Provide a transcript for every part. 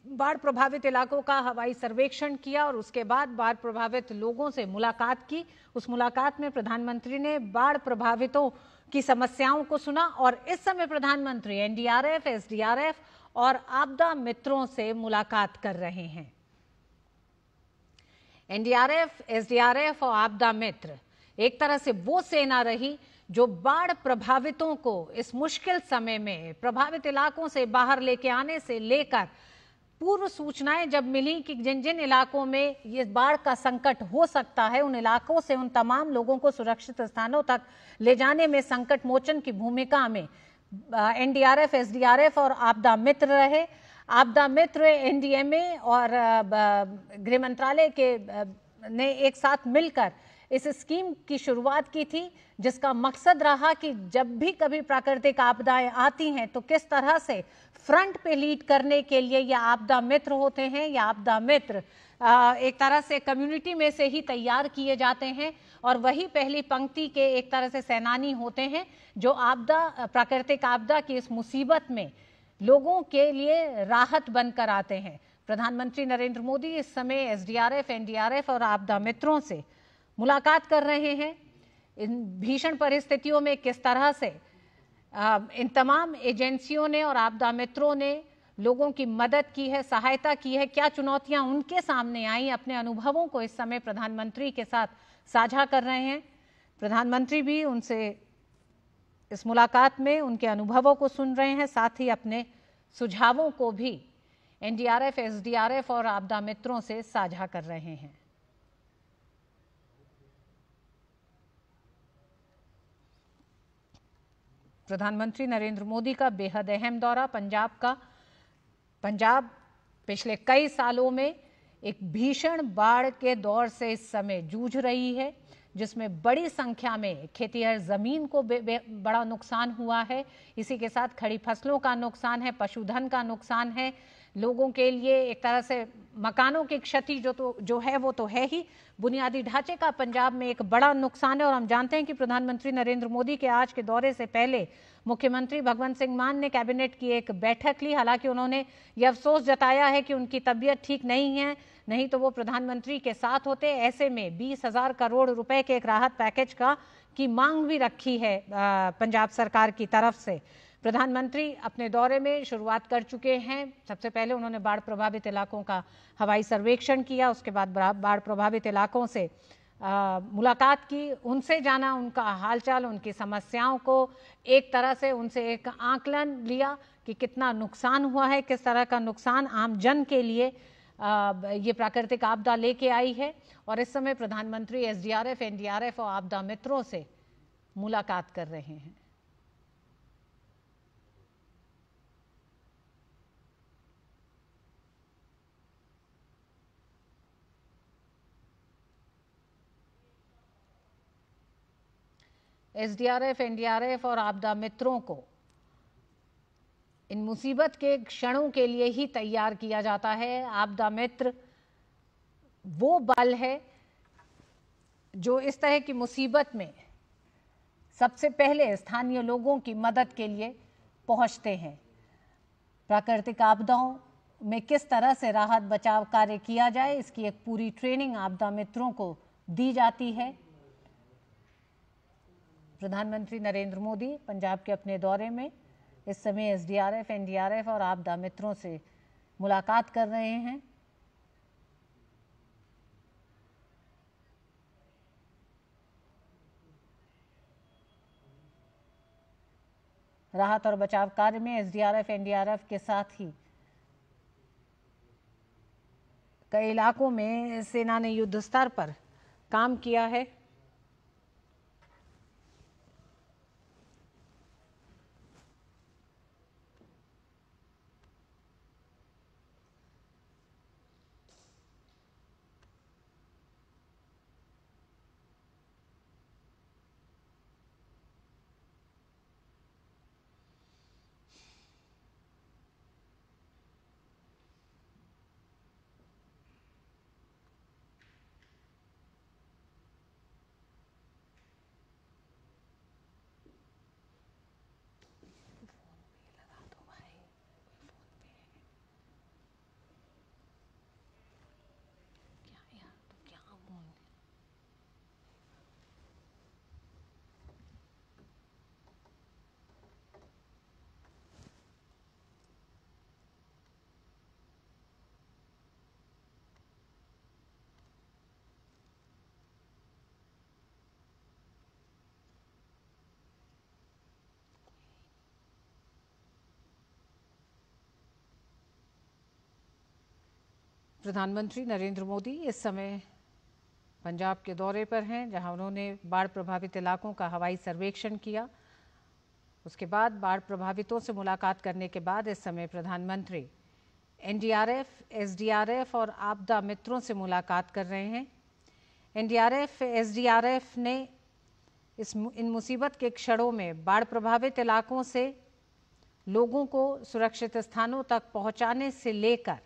बाढ़ प्रभावित इलाकों का हवाई सर्वेक्षण किया और उसके बाद बाढ़ प्रभावित लोगों से मुलाकात की। उस मुलाकात में प्रधानमंत्री ने बाढ़ प्रभावितों की समस्याओं को सुना और इस समय प्रधानमंत्री एनडीआरएफ, एसडीआरएफ और आपदा मित्रों से मुलाकात कर रहे हैं। एनडीआरएफ, एसडीआरएफ और आपदा मित्र एक तरह से वो सेना रही जो बाढ़ प्रभावितों को इस मुश्किल समय में प्रभावित इलाकों से बाहर लेके आने से लेकर पूर्व सूचनाएं जब मिली कि जिन जिन इलाकों में ये बाढ़ का संकट हो सकता है, उन इलाकों से उन तमाम लोगों को सुरक्षित स्थानों तक ले जाने में संकट मोचन की भूमिका में एनडीआरएफ, एसडीआरएफ और आपदा मित्र रहे। आपदा मित्र एनडीएमए और गृह मंत्रालय के ने एक साथ मिलकर इस स्कीम की शुरुआत की थी, जिसका मकसद रहा कि जब भी कभी प्राकृतिक आपदाएं आती हैं तो किस तरह से फ्रंट पे लीड करने के लिए ये आपदा मित्र होते हैं। या आपदा मित्र एक तरह से कम्युनिटी में से ही तैयार किए जाते हैं और वही पहली पंक्ति के एक तरह से सेनानी होते हैं जो प्राकृतिक आपदा की इस मुसीबत में लोगों के लिए राहत बनकर आते हैं। प्रधानमंत्री नरेंद्र मोदी इस समय एसडीआरएफ, एनडीआरएफ और आपदा मित्रों से मुलाकात कर रहे हैं। इन भीषण परिस्थितियों में किस तरह से इन तमाम एजेंसियों ने और आपदा मित्रों ने लोगों की मदद की है, सहायता की है, क्या चुनौतियां उनके सामने आई, अपने अनुभवों को इस समय प्रधानमंत्री के साथ साझा कर रहे हैं। प्रधानमंत्री भी उनसे इस मुलाकात में उनके अनुभवों को सुन रहे हैं, साथ ही अपने सुझावों को भी एनडीआरएफ, एसडीआरएफ और आपदा मित्रों से साझा कर रहे हैं। प्रधानमंत्री नरेंद्र मोदी का बेहद अहम दौरा पंजाब पिछले कई सालों में एक भीषण बाढ़ के दौर से इस समय जूझ रही है, जिसमें बड़ी संख्या में खेतिहर जमीन को बड़ा नुकसान हुआ है। इसी के साथ खड़ी फसलों का नुकसान है, पशुधन का नुकसान है, लोगों के लिए एक तरह से मकानों की क्षति जो है वो तो है ही, बुनियादी ढांचे का पंजाब में एक बड़ा नुकसान है। और हम जानते हैं कि प्रधानमंत्री नरेंद्र मोदी के आज के दौरे से पहले मुख्यमंत्री भगवंत सिंह मान ने कैबिनेट की एक बैठक ली। हालांकि उन्होंने ये अफसोस जताया है कि उनकी तबीयत ठीक नहीं है, नहीं तो वो प्रधानमंत्री के साथ होते। ऐसे में 20,000 करोड़ रुपए के एक राहत पैकेज की मांग भी रखी है पंजाब सरकार की तरफ से। प्रधानमंत्री अपने दौरे में शुरुआत कर चुके हैं। सबसे पहले उन्होंने बाढ़ प्रभावित इलाकों का हवाई सर्वेक्षण किया, उसके बाद बाढ़ प्रभावित इलाकों से मुलाकात की, उनसे जाना उनका हालचाल, उनकी समस्याओं को एक तरह से उनसे एक आकलन लिया कि कितना नुकसान हुआ है, किस तरह का नुकसान आम जन के लिए ये प्राकृतिक आपदा लेके आई है। और इस समय प्रधानमंत्री एसडीआरएफ, एनडीआरएफ और आपदा मित्रों से मुलाकात कर रहे हैं। एसडीआरएफ, एनडीआरएफ और आपदा मित्रों को इन मुसीबत के क्षणों के लिए ही तैयार किया जाता है। आपदा मित्र वो बल है जो इस तरह की मुसीबत में सबसे पहले स्थानीय लोगों की मदद के लिए पहुंचते हैं। प्राकृतिक आपदाओं में किस तरह से राहत बचाव कार्य किया जाए, इसकी एक पूरी ट्रेनिंग आपदा मित्रों को दी जाती है। प्रधानमंत्री नरेंद्र मोदी पंजाब के अपने दौरे में इस समय एसडीआरएफ, एनडीआरएफ और आपदा मित्रों से मुलाकात कर रहे हैं। राहत और बचाव कार्य में एसडीआरएफ, एनडीआरएफ के साथ ही कई इलाकों में सेना ने युद्ध स्तर पर काम किया है। प्रधानमंत्री नरेंद्र मोदी इस समय पंजाब के दौरे पर हैं, जहां उन्होंने बाढ़ प्रभावित इलाकों का हवाई सर्वेक्षण किया। उसके बाद बाढ़ प्रभावितों से मुलाकात करने के बाद इस समय प्रधानमंत्री एनडीआरएफ, एसडीआरएफ और आपदा मित्रों से मुलाकात कर रहे हैं। एनडीआरएफ, एसडीआरएफ ने इन मुसीबत के क्षणों में बाढ़ प्रभावित इलाकों से लोगों को सुरक्षित स्थानों तक पहुंचाने से लेकर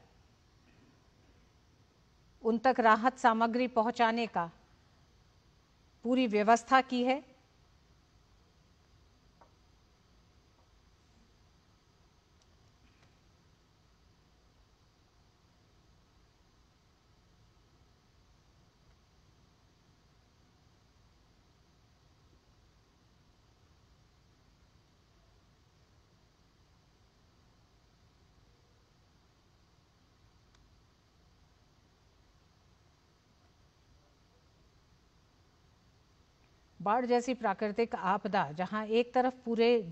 उन तक राहत सामग्री पहुंचाने का पूरी व्यवस्था की है। बाढ़ जैसी प्राकृतिक आपदा जहां एक तरफ पूरे